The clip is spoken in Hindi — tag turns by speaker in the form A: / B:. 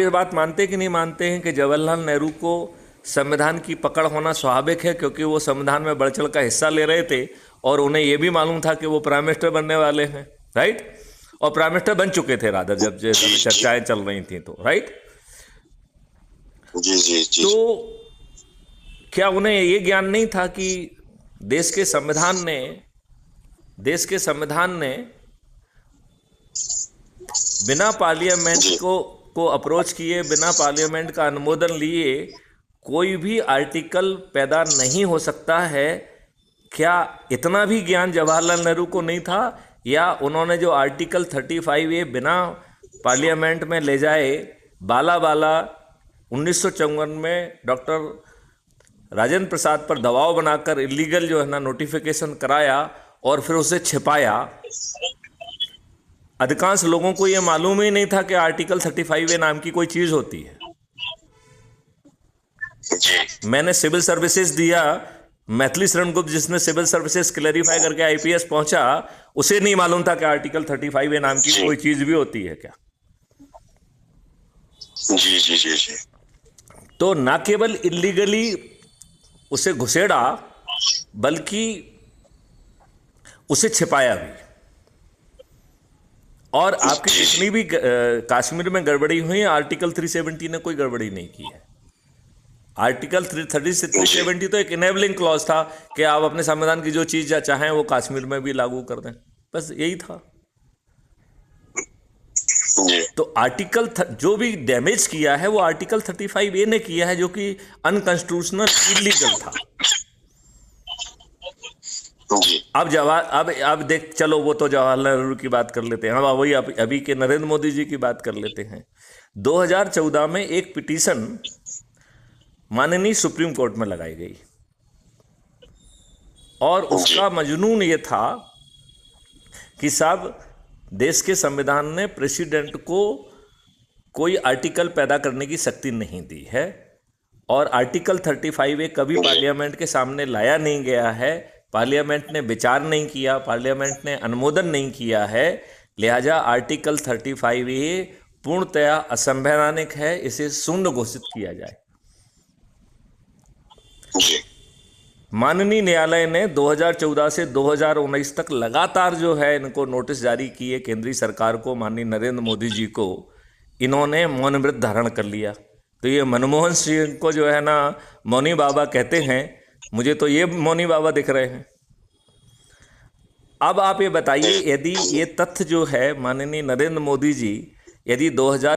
A: ये बात मानते कि नहीं मानते हैं कि जवाहरलाल नेहरू को संविधान की पकड़ होना स्वाभाविक है, क्योंकि वो संविधान में बढ़ चढ़ का हिस्सा ले रहे थे और उन्हें यह भी मालूम था कि वो प्राइम मिनिस्टर बनने वाले हैं, राइट? और प्राइम मिनिस्टर बन चुके थे रादर, जब चर्चाएं चल रही थी तो, राइट?
B: जी जी जी।
A: तो क्या उन्हें ये ज्ञान नहीं था कि देश के संविधान ने बिना पार्लियामेंट
B: जी
A: को अप्रोच किए, बिना पार्लियामेंट का अनुमोदन लिए कोई भी आर्टिकल पैदा नहीं हो सकता है? क्या इतना भी ज्ञान जवाहरलाल नेहरू को नहीं था? या उन्होंने जो आर्टिकल 35A बिना पार्लियामेंट में ले जाए, बाला 1954 में डॉक्टर राजेंद्र प्रसाद पर दबाव बनाकर इलीगल जो है ना नोटिफिकेशन कराया और फिर उसे छिपाया, अधिकांश लोगों को यह मालूम ही नहीं था कि आर्टिकल 35A नाम की कोई चीज होती है।
B: जी।
A: मैंने सिविल सर्विसेज दिया, मैथिली शरण गुप्त जिसने सिविल सर्विसेज क्लैरिफाई करके आईपीएस पहुंचा, उसे नहीं मालूम था कि आर्टिकल 35A नाम की कोई चीज भी होती है क्या।
B: जी जी जी जी।
A: तो ना केवल इलीगली उसे घुसेड़ा, बल्कि उसे छिपाया भी। और आपकी जितनी भी कश्मीर में गड़बड़ी हुई, आर्टिकल 370 ने कोई गड़बड़ी नहीं की है। आर्टिकल 370 तो एक इनेबलिंग क्लॉज था कि आप अपने संविधान की जो चीज चाहें वो कश्मीर में भी लागू कर दें, बस यही था। तो आर्टिकल जो भी डैमेज किया है वो आर्टिकल 35A ने किया है, जो कि अनकॉन्स्टिट्यूशनल, इलीगल था। अब देख चलो, वो तो जवाहरलाल नेहरू की बात कर लेते हैं, हम वही अभी के नरेंद्र मोदी जी की बात कर लेते हैं। 2014 में एक पिटीशन माननीय सुप्रीम कोर्ट में लगाई गई और उसका मजनून ये था कि साहब, देश के संविधान ने प्रेसिडेंट को कोई आर्टिकल पैदा करने की शक्ति नहीं दी है और आर्टिकल 35A कभी पार्लियामेंट के सामने लाया नहीं गया है, पार्लियामेंट ने विचार नहीं किया, पार्लियामेंट ने अनुमोदन नहीं किया है। लिहाजा आर्टिकल 35A पूर्णतया असंवैधानिक है, इसे शून्य घोषित किया जाए। माननीय न्यायालय ने 2014 से 2019 तक लगातार जो है इनको नोटिस जारी किए, केंद्रीय सरकार को, माननीय नरेंद्र मोदी जी को। इन्होंने मौन व्रत धारण कर लिया। तो ये मनमोहन सिंह को जो है ना मौनी बाबा कहते हैं, मुझे तो ये मौनी बाबा दिख रहे हैं। अब आप ये बताइए, यदि ये तथ्य जो है माननीय नरेंद्र मोदी जी यदि 2000